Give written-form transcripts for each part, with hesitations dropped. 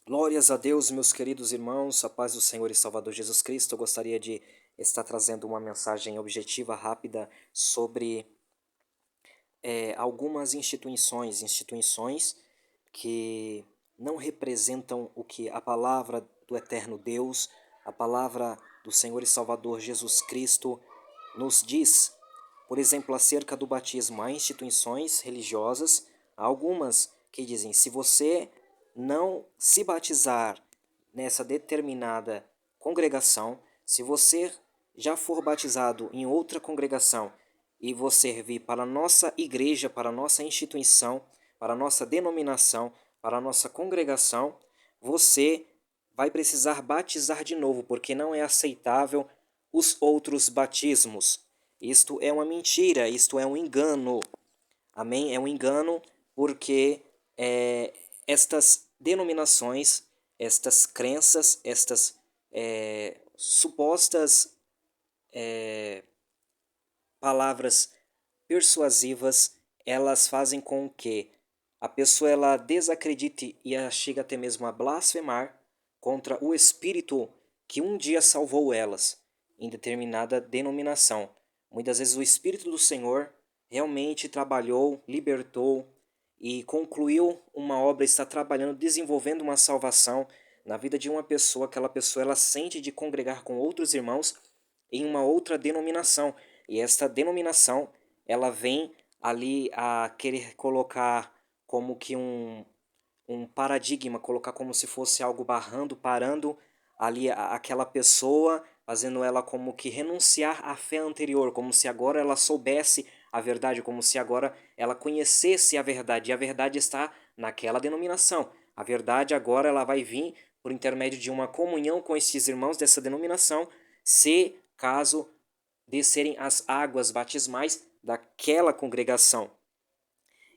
Glórias a Deus, meus queridos irmãos, a paz do Senhor e Salvador Jesus Cristo. Eu gostaria de estar trazendo uma mensagem objetiva, rápida, sobre algumas instituições que não representam o que a palavra do eterno Deus, a palavra do Senhor e Salvador Jesus Cristo nos diz. Por exemplo, acerca do batismo, há instituições religiosas, há algumas que dizem: se você não se batizar nessa determinada congregação, se você já for batizado em outra congregação e você vir para a nossa igreja, para a nossa instituição, para a nossa denominação, para a nossa congregação, você vai precisar batizar de novo, porque não é aceitável os outros batismos. Isto é uma mentira, isto é um engano. Amém? É um engano porque estas denominações, estas crenças, estas supostas palavras persuasivas, elas fazem com que a pessoa ela desacredite e chega até mesmo a blasfemar contra o Espírito que um dia salvou elas em determinada denominação. Muitas vezes o Espírito do Senhor realmente trabalhou, libertou e concluiu uma obra, está trabalhando, desenvolvendo uma salvação na vida de uma pessoa. Aquela pessoa ela sente de congregar com outros irmãos em uma outra denominação. E esta denominação ela vem ali a querer colocar como que um paradigma, colocar como se fosse algo barrando, parando ali aquela pessoa, fazendo ela como que renunciar à fé anterior, como se agora ela soubesse a verdade, como se agora ela conhecesse a verdade, e a verdade está naquela denominação. A verdade agora ela vai vir por intermédio de uma comunhão com estes irmãos dessa denominação, se caso descerem as águas batismais daquela congregação.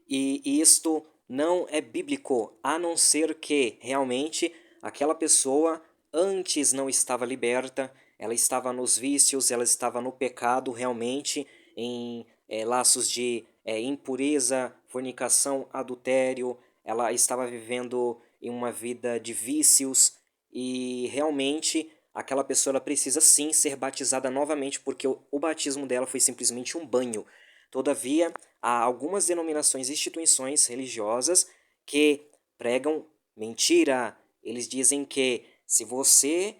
E isto não é bíblico, a não ser que realmente aquela pessoa antes não estava liberta, ela estava nos vícios, ela estava no pecado realmente, em laços de impureza, fornicação, adultério, ela estava vivendo em uma vida de vícios e realmente aquela pessoa ela precisa sim ser batizada novamente, porque o batismo dela foi simplesmente um banho. Todavia, há algumas denominações e instituições religiosas que pregam mentira. Eles dizem que se você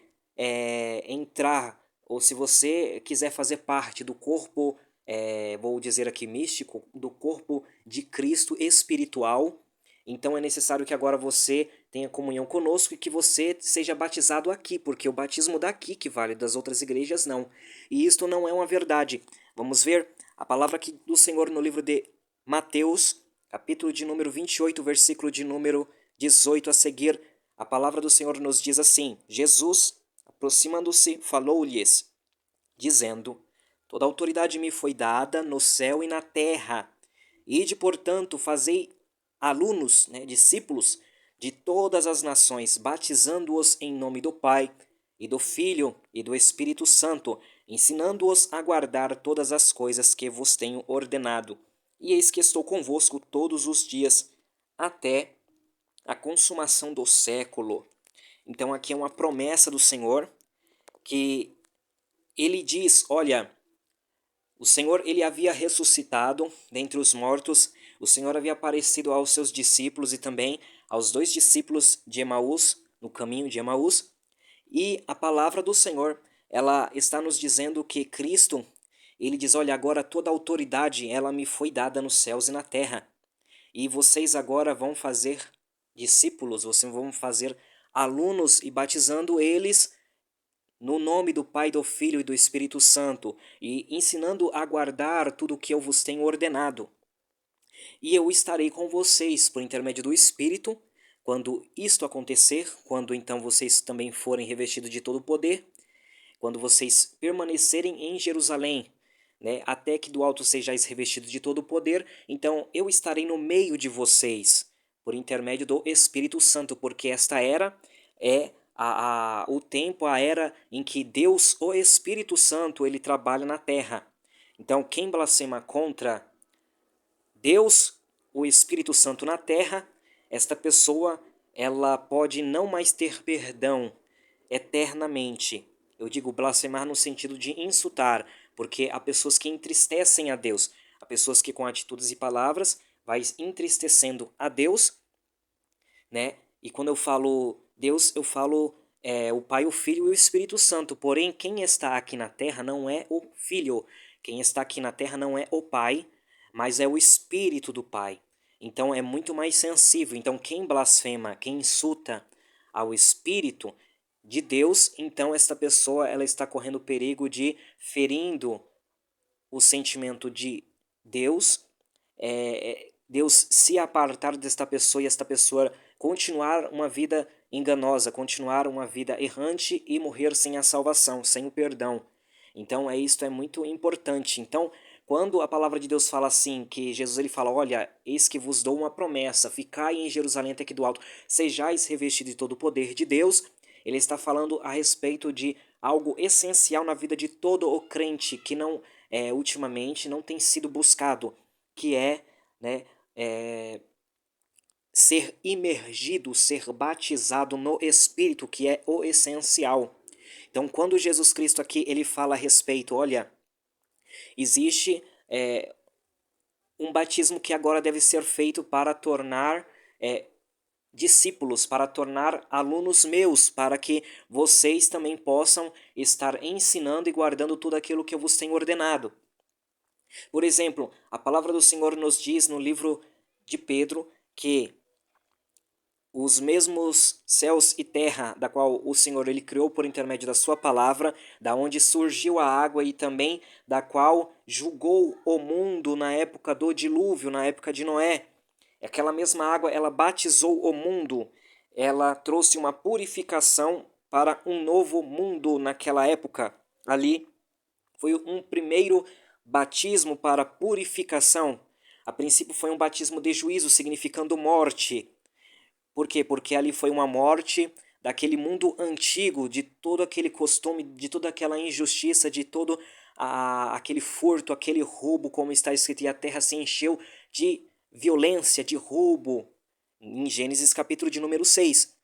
entrar ou se você quiser fazer parte do corpo, vou dizer aqui místico, do corpo de Cristo espiritual, então é necessário que agora você tenha comunhão conosco e que você seja batizado aqui, porque o batismo daqui que vale, das outras igrejas não. E isto não é uma verdade. Vamos ver a palavra aqui do Senhor no livro de Mateus, capítulo de número 28, versículo de número 18 a seguir. A palavra do Senhor nos diz assim: Jesus, aproximando-se, falou-lhes, dizendo: toda autoridade me foi dada no céu e na terra. Ide, portanto, fazei alunos, discípulos de todas as nações, batizando-os em nome do Pai, e do Filho, e do Espírito Santo, ensinando-os a guardar todas as coisas que vos tenho ordenado. E eis que estou convosco todos os dias, até a consumação do século. Então aqui é uma promessa do Senhor, que ele diz, olha, o Senhor ele havia ressuscitado dentre os mortos, o Senhor havia aparecido aos seus discípulos e também aos dois discípulos de Emaús, no caminho de Emaús, e a palavra do Senhor, ela está nos dizendo que Cristo, ele diz, olha, agora toda a autoridade, ela me foi dada nos céus e na terra, e vocês agora vão fazer discípulos, vocês vão fazer alunos e batizando eles no nome do Pai, do Filho e do Espírito Santo, e ensinando a guardar tudo o que eu vos tenho ordenado. E eu estarei com vocês por intermédio do Espírito, quando isto acontecer, quando então vocês também forem revestidos de todo o poder, quando vocês permanecerem em Jerusalém, até que do alto sejais revestidos de todo o poder, então eu estarei no meio de vocês, por intermédio do Espírito Santo, porque esta era é o tempo, a era em que Deus, o Espírito Santo, ele trabalha na terra. Então, quem blasfema contra Deus, o Espírito Santo na terra, esta pessoa ela pode não mais ter perdão eternamente. Eu digo blasfemar no sentido de insultar, porque há pessoas que entristecem a Deus, há pessoas que com atitudes e palavras vai entristecendo a Deus, né? E quando eu falo Deus, eu falo o Pai, o Filho e o Espírito Santo. Porém, quem está aqui na terra não é o Filho. Quem está aqui na terra não é o Pai, mas é o Espírito do Pai. Então é muito mais sensível. Então quem blasfema, quem insulta ao Espírito de Deus, então esta pessoa ela está correndo perigo de ferindo o sentimento de Deus, Deus se apartar desta pessoa e esta pessoa continuar uma vida enganosa, continuar uma vida errante e morrer sem a salvação, sem o perdão. Então isto é muito importante. Então, quando a palavra de Deus fala assim, que Jesus ele fala, olha, eis que vos dou uma promessa, ficai em Jerusalém até que do alto, sejais revestidos de todo o poder de Deus, ele está falando a respeito de algo essencial na vida de todo o crente que não ultimamente não tem sido buscado, que é, né, ser imergido, ser batizado no Espírito, que é o essencial. Então, quando Jesus Cristo aqui ele fala a respeito, olha, existe um batismo que agora deve ser feito para tornar discípulos, para tornar alunos meus, para que vocês também possam estar ensinando e guardando tudo aquilo que eu vos tenho ordenado. Por exemplo, a palavra do Senhor nos diz no livro de Pedro que os mesmos céus e terra, da qual o Senhor ele criou por intermédio da sua palavra, da onde surgiu a água e também da qual julgou o mundo na época do dilúvio, na época de Noé. Aquela mesma água, ela batizou o mundo, ela trouxe uma purificação para um novo mundo naquela época. Ali foi um primeiro batismo para purificação. A princípio foi um batismo de juízo, significando morte. Por quê? Porque ali foi uma morte daquele mundo antigo, de todo aquele costume, de toda aquela injustiça, de todo aquele furto, aquele roubo, como está escrito, e a terra se encheu de violência, de roubo, em Gênesis capítulo de número 6.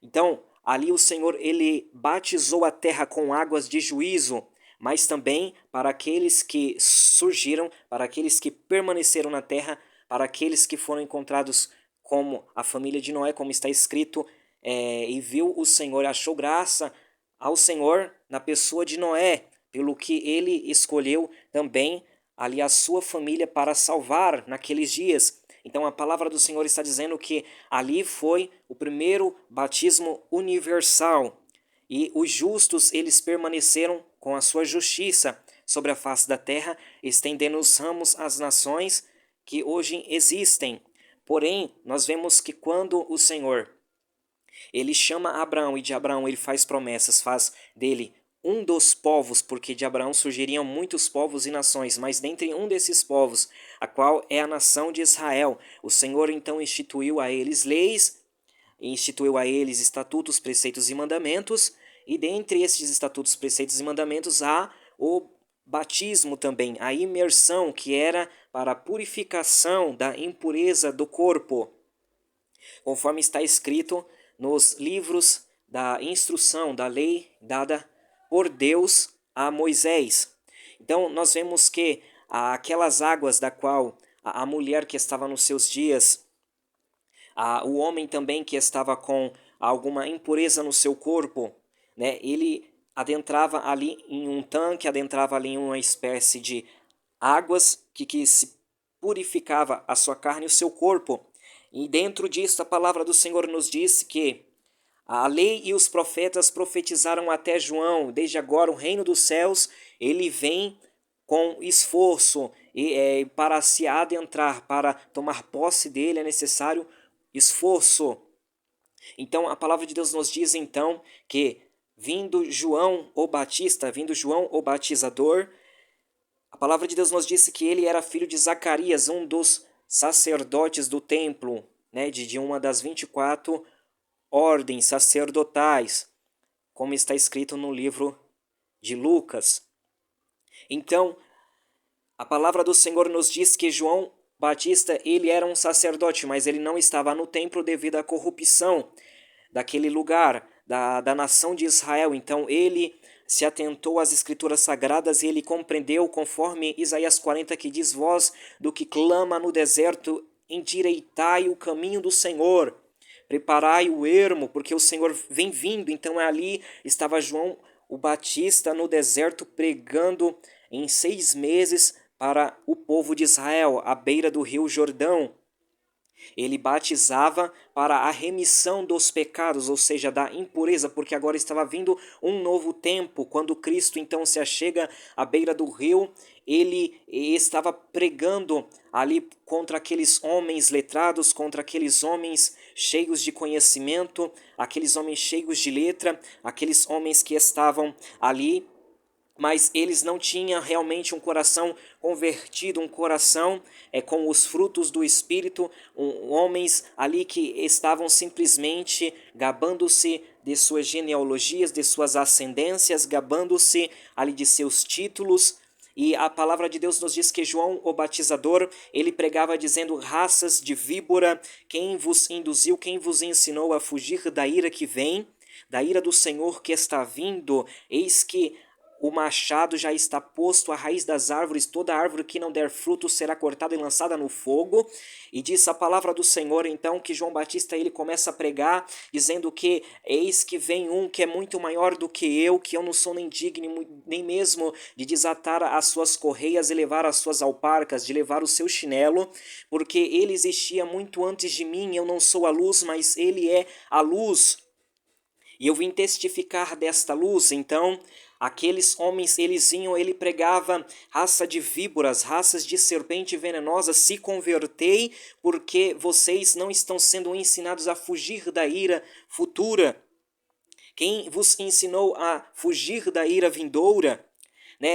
Então, ali o Senhor ele batizou a terra com águas de juízo, mas também para aqueles que surgiram, para aqueles que permaneceram na terra, para aqueles que foram encontrados como a família de Noé, como está escrito, e viu o Senhor, achou graça ao Senhor na pessoa de Noé, pelo que ele escolheu também ali a sua família para salvar naqueles dias. Então a palavra do Senhor está dizendo que ali foi o primeiro batismo universal e os justos eles permaneceram com a sua justiça sobre a face da terra, estendendo os ramos às nações que hoje existem. Porém, nós vemos que quando o Senhor ele chama Abraão e de Abraão ele faz promessas, faz dele um dos povos, porque de Abraão surgiriam muitos povos e nações, mas dentre um desses povos, a qual é a nação de Israel, o Senhor então instituiu a eles leis, instituiu a eles estatutos, preceitos e mandamentos, e dentre esses estatutos, preceitos e mandamentos há o batismo também, a imersão, que era para a purificação da impureza do corpo, conforme está escrito nos livros da instrução, da lei dada por Deus a Moisés. Então, nós vemos que aquelas águas da qual a mulher que estava nos seus dias, o homem também que estava com alguma impureza no seu corpo, né, ele adentrava ali em um tanque, adentrava ali em uma espécie de águas que se purificava a sua carne e o seu corpo. E dentro disso, a palavra do Senhor nos diz que a lei e os profetas profetizaram até João. Desde agora, o reino dos céus, ele vem com esforço. E para se adentrar, para tomar posse dele, é necessário esforço. Então, a palavra de Deus nos diz, então, que vindo João o Batista, vindo João o Batizador, a palavra de Deus nos disse que ele era filho de Zacarias, um dos sacerdotes do templo, né, de uma das 24 ordens sacerdotais, como está escrito no livro de Lucas. Então, a palavra do Senhor nos diz que João Batista, ele era um sacerdote, mas ele não estava no templo devido à corrupção daquele lugar, da nação de Israel. Então ele se atentou às escrituras sagradas e ele compreendeu, conforme Isaías 40, que diz: voz do que clama no deserto, endireitai o caminho do Senhor, preparai o ermo, porque o Senhor vem vindo. Então ali estava João o Batista no deserto pregando em 6 meses para o povo de Israel, à beira do rio Jordão. Ele batizava para a remissão dos pecados, ou seja, da impureza, porque agora estava vindo um novo tempo. Quando Cristo então se achega à beira do rio, ele estava pregando ali contra aqueles homens letrados, contra aqueles homens cheios de conhecimento, aqueles homens cheios de letra, aqueles homens que estavam ali, mas eles não tinham realmente um coração convertido, um coração com os frutos do Espírito, homens ali que estavam simplesmente gabando-se de suas genealogias, de suas ascendências, gabando-se ali de seus títulos. E a palavra de Deus nos diz que João, o batizador, ele pregava dizendo: raças de víbora, quem vos induziu, quem vos ensinou a fugir da ira que vem, da ira do Senhor que está vindo? Eis que o machado já está posto à raiz das árvores, toda árvore que não der fruto será cortada e lançada no fogo. E diz a palavra do Senhor, então, que João Batista ele começa a pregar, dizendo que eis que vem um que é muito maior do que eu não sou nem digno, nem mesmo de desatar as suas correias e levar as suas alparcas, de levar o seu chinelo, porque ele existia muito antes de mim, eu não sou a luz, mas ele é a luz. E eu vim testificar desta luz. Então, aqueles homens, ele pregava: raça de víboras, raças de serpente venenosa, se convertei, porque vocês não estão sendo ensinados a fugir da ira futura. Quem vos ensinou a fugir da ira vindoura?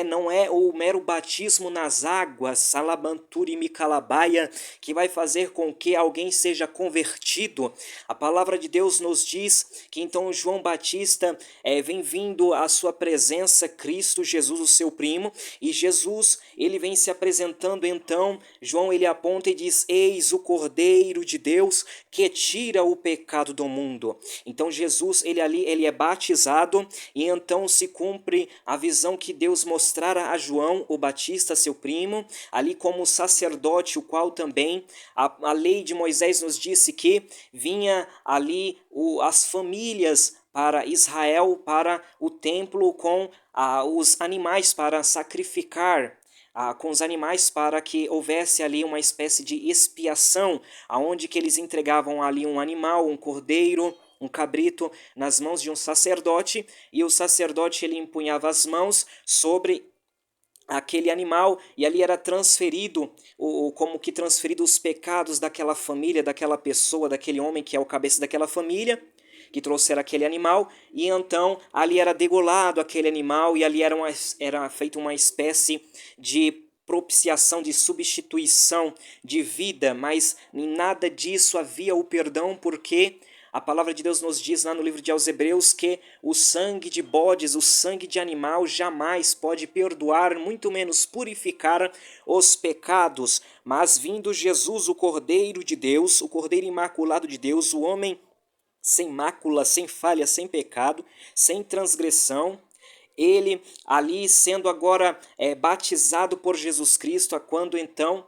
Não é o mero batismo nas águas, salabanturi micalabaia, que vai fazer com que alguém seja convertido. A palavra de Deus nos diz que então João Batista vem vindo à sua presença, Cristo Jesus, o seu primo, e Jesus, ele vem se apresentando. Então João, ele aponta e diz: eis o Cordeiro de Deus que tira o pecado do mundo. Então Jesus, ele é batizado, e então se cumpre a visão que Deus mostrara a João o Batista, seu primo, ali como sacerdote, o qual também a lei de Moisés nos disse que vinha ali as famílias para Israel, para o templo, com os animais para sacrificar, com os animais, para que houvesse ali uma espécie de expiação, aonde que eles entregavam ali um animal, um cordeiro, um cabrito, nas mãos de um sacerdote, e o sacerdote ele empunhava as mãos sobre aquele animal, e ali era transferido, como que transferido os pecados daquela família, daquela pessoa, daquele homem que é o cabeça daquela família, que trouxera aquele animal, e então ali era degolado aquele animal, e ali era feita uma espécie de propiciação, de substituição de vida, mas em nada disso havia o perdão, porque a palavra de Deus nos diz lá no livro de aos Hebreus que o sangue de bodes, o sangue de animal jamais pode perdoar, muito menos purificar os pecados. Mas vindo Jesus, o Cordeiro de Deus, o Cordeiro imaculado de Deus, o homem sem mácula, sem falha, sem pecado, sem transgressão, ele ali sendo agora batizado por Jesus Cristo, quando então,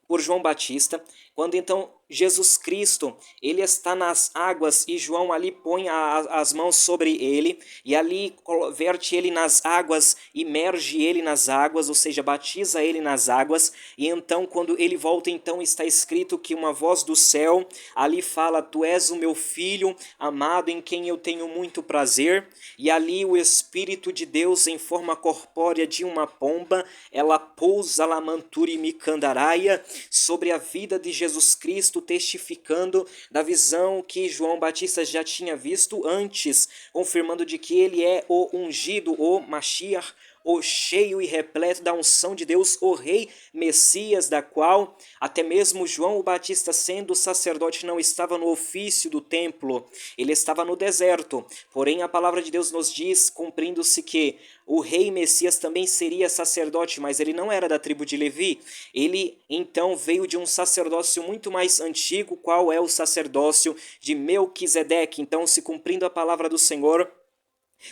por João Batista, quando então Jesus Cristo, ele está nas águas, e João ali põe as mãos sobre ele, e ali verte ele nas águas, imerge ele nas águas, ou seja, batiza ele nas águas, e então quando ele volta, então está escrito que uma voz do céu ali fala: tu és o meu filho amado, em quem eu tenho muito prazer. E ali o Espírito de Deus, em forma corpórea de uma pomba, ela pousa lamanturi micandaraia sobre a vida de Jesus Cristo, testificando da visão que João Batista já tinha visto antes, confirmando de que ele é o ungido, o Mashiach, o cheio e repleto da unção de Deus, o Rei Messias, da qual até mesmo João o Batista, sendo sacerdote, não estava no ofício do templo, ele estava no deserto. Porém, a palavra de Deus nos diz, cumprindo-se, que o Rei Messias também seria sacerdote, mas ele não era da tribo de Levi. Ele então veio de um sacerdócio muito mais antigo, qual é o sacerdócio de Melquisedeque. Então, se cumprindo a palavra do Senhor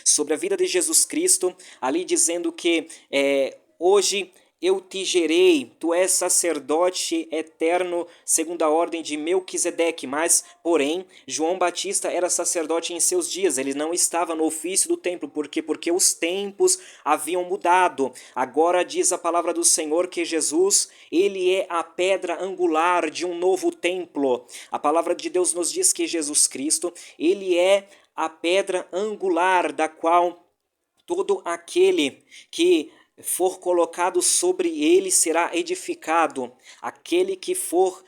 sobre a vida de Jesus Cristo, ali dizendo que hoje eu te gerei, tu és sacerdote eterno segundo a ordem de Melquisedeque, mas, porém, João Batista era sacerdote em seus dias, ele não estava no ofício do templo, por quê? Porque os tempos haviam mudado. Agora diz a palavra do Senhor que Jesus, ele é a pedra angular de um novo templo. A palavra de Deus nos diz que Jesus Cristo, ele é a pedra angular da qual todo aquele que for colocado sobre ele será edificado. Aquele que for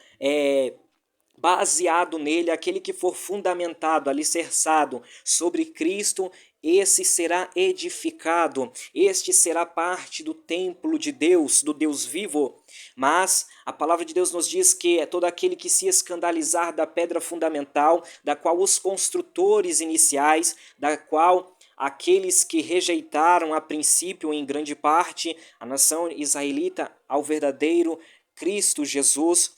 baseado nele, aquele que for fundamentado, alicerçado sobre Cristo, esse será edificado, este será parte do templo de Deus, do Deus vivo. Mas a palavra de Deus nos diz que é todo aquele que se escandalizar da pedra fundamental, da qual os construtores iniciais, da qual aqueles que rejeitaram a princípio, em grande parte, a nação israelita ao verdadeiro Cristo Jesus,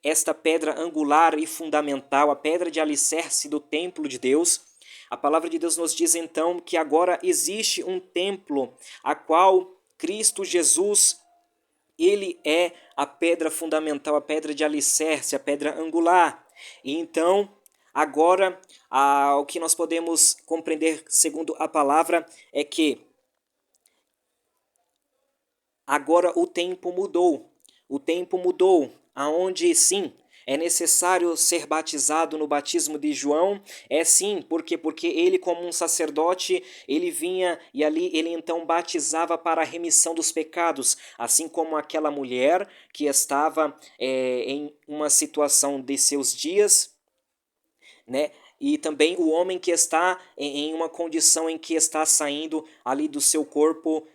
esta pedra angular e fundamental, a pedra de alicerce do templo de Deus. A palavra de Deus nos diz então que agora existe um templo, a qual Cristo Jesus, ele é a pedra fundamental, a pedra de alicerce, a pedra angular. E então, agora, o que nós podemos compreender segundo a palavra é que agora o tempo mudou. O tempo mudou, aonde sim, é necessário ser batizado no batismo de João? É sim, por quê? Porque ele, como um sacerdote, ele vinha e ali ele então batizava para a remissão dos pecados, assim como aquela mulher que estava em uma situação de seus dias, né? E também o homem que está em uma condição em que está saindo ali do seu corpo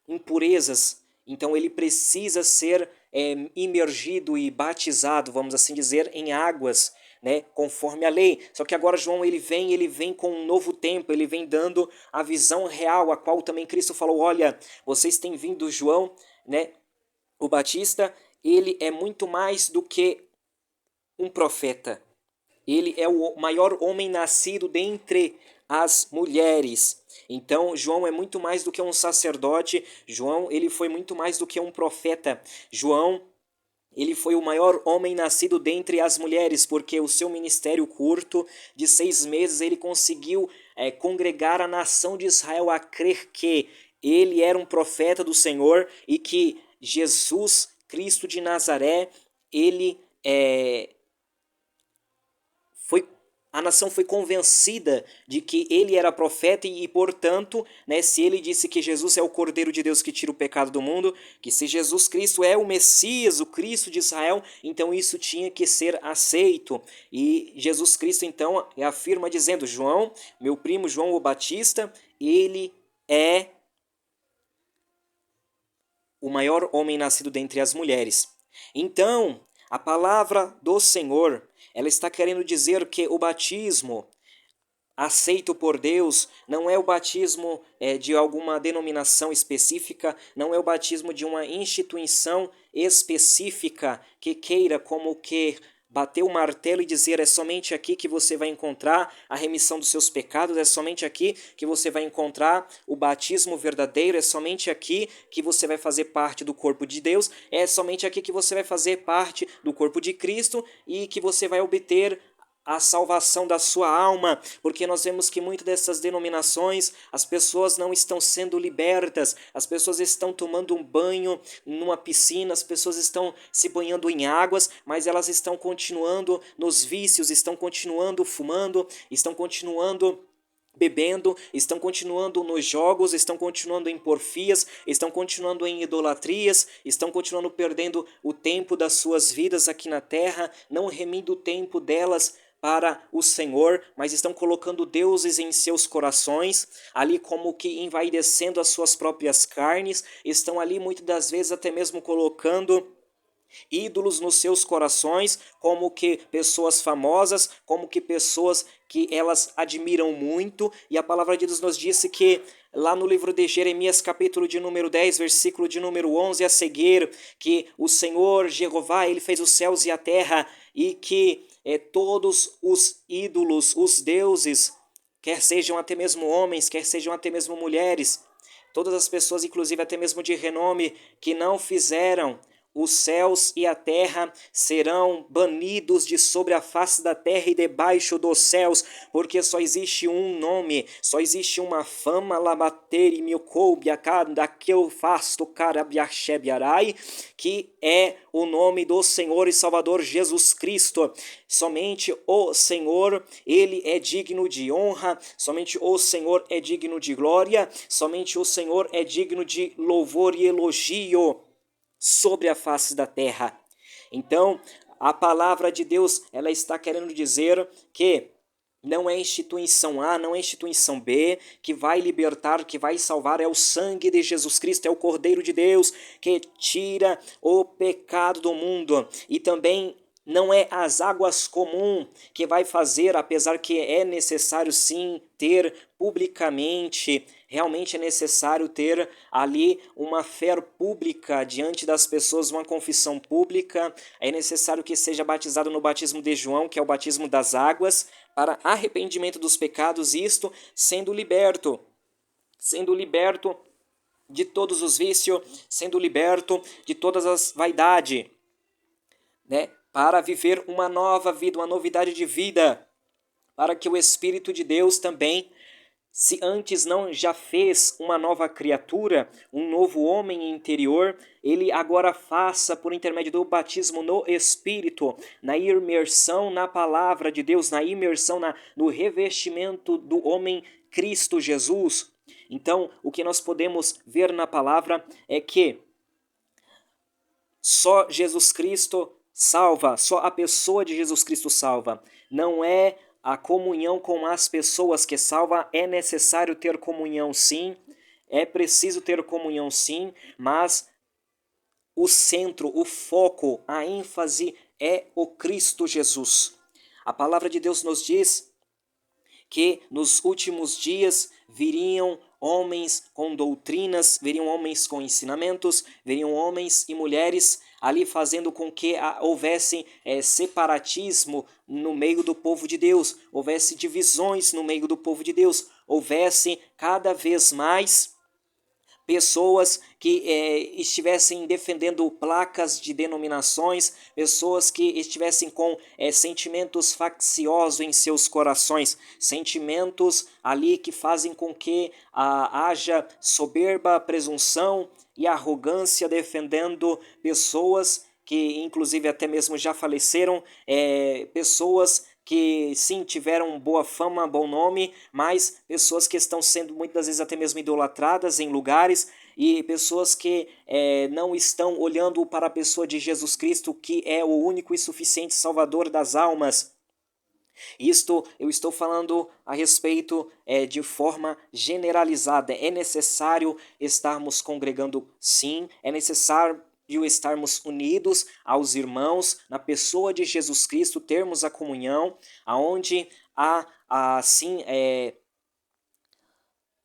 impurezas, então ele precisa ser imergido e batizado, vamos assim dizer, em águas, né, conforme a lei. Só que agora João ele vem com um novo tempo, ele vem dando a visão real, a qual também Cristo falou: olha, vocês têm vindo João, né, o Batista, ele é muito mais do que um profeta. Ele é o maior homem nascido dentre as mulheres. Então, João é muito mais do que um sacerdote. João, ele foi muito mais do que um profeta. João, ele foi o maior homem nascido dentre as mulheres, porque o seu ministério curto de 6 meses, ele conseguiu congregar a nação de Israel a crer que ele era um profeta do Senhor e que Jesus Cristo de Nazaré, ele a nação foi convencida de que ele era profeta e, portanto, né, se ele disse que Jesus é o Cordeiro de Deus que tira o pecado do mundo, que se Jesus Cristo é o Messias, o Cristo de Israel, então isso tinha que ser aceito. E Jesus Cristo, então, afirma dizendo: João, meu primo João o Batista, ele é o maior homem nascido dentre as mulheres. Então, a palavra do Senhor, ela está querendo dizer que o batismo aceito por Deus não é o batismo de alguma denominação específica, não é o batismo de uma instituição específica que queira como que bater o martelo e dizer: é somente aqui que você vai encontrar a remissão dos seus pecados, é somente aqui que você vai encontrar o batismo verdadeiro, é somente aqui que você vai fazer parte do corpo de Deus, é somente aqui que você vai fazer parte do corpo de Cristo e que você vai obter a salvação da sua alma, porque nós vemos que muitas dessas denominações, as pessoas não estão sendo libertas, as pessoas estão tomando um banho numa piscina, as pessoas estão se banhando em águas, mas elas estão continuando nos vícios, estão continuando fumando, estão continuando bebendo, estão continuando nos jogos, estão continuando em porfias, estão continuando em idolatrias, estão continuando perdendo o tempo das suas vidas aqui na terra, não remindo o tempo delas para o Senhor, mas estão colocando deuses em seus corações, ali como que envaidecendo as suas próprias carnes, estão ali muitas das vezes até mesmo colocando ídolos nos seus corações, como que pessoas famosas, como que pessoas que elas admiram muito, e a palavra de Deus nos disse que lá no livro de Jeremias, capítulo de número 10, versículo de número 11 a seguir, que o Senhor Jeová, ele fez os céus e a terra, e que todos os ídolos, os deuses, quer sejam até mesmo homens, quer sejam até mesmo mulheres, todas as pessoas, inclusive até mesmo de renome, que não fizeram, os céus e a terra serão banidos de sobre a face da terra e debaixo dos céus, porque só existe um nome, só existe uma fama, labater e milcoube a cada que eu faço carabiachebiarai, que é o nome do Senhor e Salvador Jesus Cristo. Somente o Senhor, ele é digno de honra, somente o Senhor é digno de glória, somente o Senhor é digno de louvor e elogio sobre a face da terra. Então, a palavra de Deus, ela está querendo dizer que não é instituição A, não é instituição B que vai libertar, que vai salvar, é o sangue de Jesus Cristo, é o Cordeiro de Deus que tira o pecado do mundo. E também não é as águas comuns que vai fazer, apesar que é necessário sim ter publicamente, realmente é necessário ter ali uma fé pública diante das pessoas, uma confissão pública, é necessário que seja batizado no batismo de João, que é o batismo das águas, para arrependimento dos pecados, isto sendo liberto de todos os vícios, sendo liberto de todas as vaidades, né? Para viver uma nova vida, uma novidade de vida, para que o Espírito de Deus também, se antes não já fez uma nova criatura, um novo homem interior, ele agora faça por intermédio do batismo no Espírito, na imersão na palavra de Deus, na imersão no revestimento do homem Cristo Jesus. Então, o que nós podemos ver na palavra é que só Jesus Cristo salva, só a pessoa de Jesus Cristo salva. Não é a comunhão com as pessoas que salva, é necessário ter comunhão sim, é preciso ter comunhão sim, mas o centro, o foco, a ênfase é o Cristo Jesus. A palavra de Deus nos diz que nos últimos dias viriam homens com doutrinas, viriam homens com ensinamentos, viriam homens e mulheres ali fazendo com que houvesse separatismo no meio do povo de Deus, houvesse divisões no meio do povo de Deus, houvesse cada vez mais pessoas que estivessem defendendo placas de denominações, pessoas que estivessem com sentimentos facciosos em seus corações, sentimentos ali que fazem com que haja soberba, presunção e arrogância defendendo pessoas que inclusive até mesmo já faleceram, pessoas que sim tiveram boa fama, bom nome, mas pessoas que estão sendo muitas vezes até mesmo idolatradas em lugares e pessoas que não estão olhando para a pessoa de Jesus Cristo, que é o único e suficiente Salvador das almas. Isto eu estou falando a respeito de forma generalizada. É necessário estarmos congregando sim, é necessário estarmos unidos aos irmãos na pessoa de Jesus Cristo, termos a comunhão, aonde há assim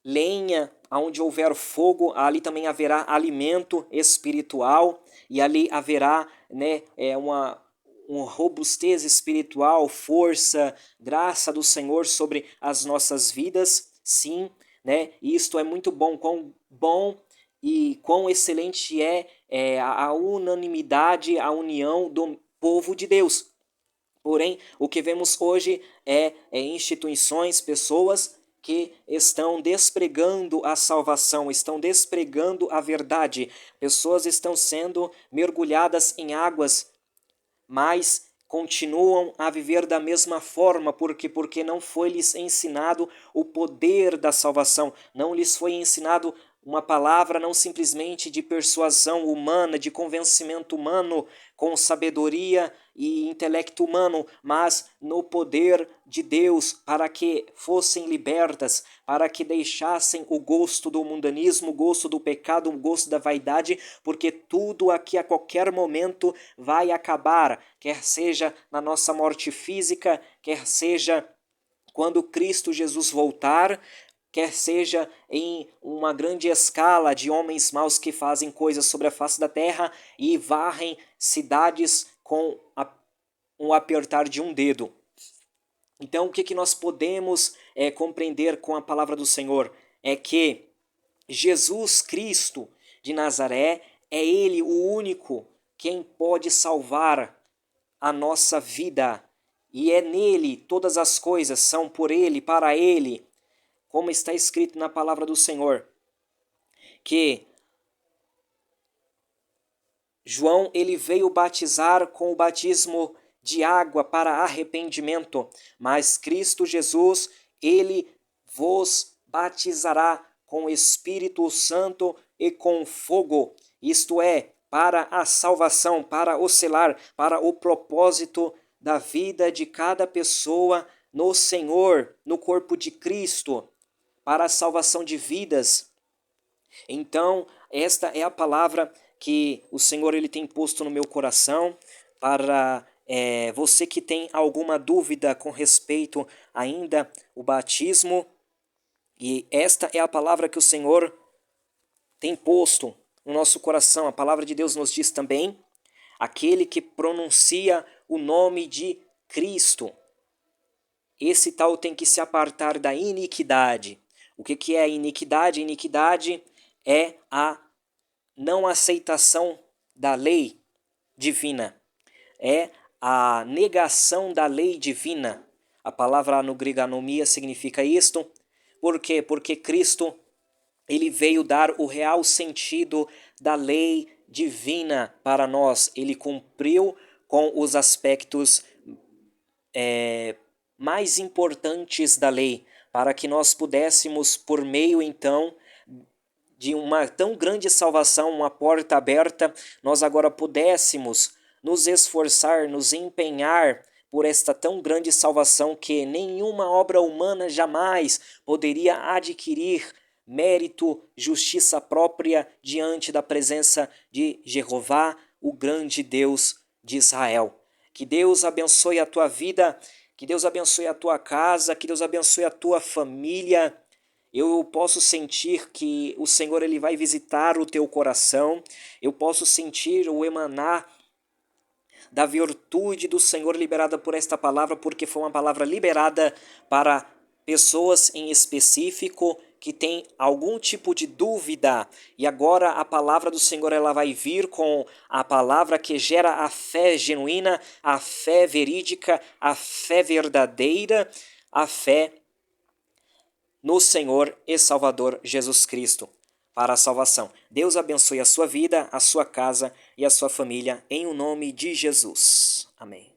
lenha, aonde houver fogo, ali também haverá alimento espiritual e ali haverá uma robustez espiritual, força, graça do Senhor sobre as nossas vidas, sim, né? E isto é muito bom, quão bom e quão excelente a unanimidade, a união do povo de Deus. Porém, o que vemos hoje é instituições, pessoas que estão despregando a salvação, estão despregando a verdade. Pessoas estão sendo mergulhadas em águas, mas continuam a viver da mesma forma, porque não foi lhes ensinado o poder da salvação, não lhes foi ensinado uma palavra não simplesmente de persuasão humana, de convencimento humano, com sabedoria e intelecto humano, mas no poder de Deus, para que fossem libertas, para que deixassem o gosto do mundanismo, o gosto do pecado, o gosto da vaidade, porque tudo aqui a qualquer momento vai acabar, quer seja na nossa morte física, quer seja quando Cristo Jesus voltar, quer seja em uma grande escala de homens maus que fazem coisas sobre a face da terra e varrem cidades com um apertar de um dedo. Então, o que nós podemos compreender com a palavra do Senhor? É que Jesus Cristo de Nazaré é Ele o único quem pode salvar a nossa vida. E é nele todas as coisas são por Ele, para Ele, como está escrito na palavra do Senhor, que João ele veio batizar com o batismo de água para arrependimento, mas Cristo Jesus, ele vos batizará com o Espírito Santo e com fogo, isto é, para a salvação, para o selar, para o propósito da vida de cada pessoa no Senhor, no corpo de Cristo, para a salvação de vidas. Então, esta é a palavra que o Senhor ele tem posto no meu coração para você que tem alguma dúvida com respeito ainda o batismo. E esta é a palavra que o Senhor tem posto no nosso coração. A palavra de Deus nos diz também: aquele que pronuncia o nome de Cristo, esse tal tem que se apartar da iniquidade. O que é a iniquidade? Iniquidade é a não aceitação da lei divina. É a negação da lei divina. A palavra no grego anomia significa isto. Por quê? Porque Cristo ele veio dar o real sentido da lei divina para nós. Ele cumpriu com os aspectos mais importantes da lei, para que nós pudéssemos, por meio então de uma tão grande salvação, uma porta aberta, nós agora pudéssemos nos esforçar, nos empenhar por esta tão grande salvação que nenhuma obra humana jamais poderia adquirir mérito, justiça própria diante da presença de Jeová, o grande Deus de Israel. Que Deus abençoe a tua vida, que Deus abençoe a tua casa, que Deus abençoe a tua família. Eu posso sentir que o Senhor ele vai visitar o teu coração. Eu posso sentir o emanar da virtude do Senhor liberada por esta palavra, porque foi uma palavra liberada para pessoas em específico que têm algum tipo de dúvida. E agora a palavra do Senhor ela vai vir com a palavra que gera a fé genuína, a fé verídica, a fé verdadeira, a fé no Senhor e Salvador Jesus Cristo para a salvação. Deus abençoe a sua vida, a sua casa e a sua família, em o nome de Jesus. Amém.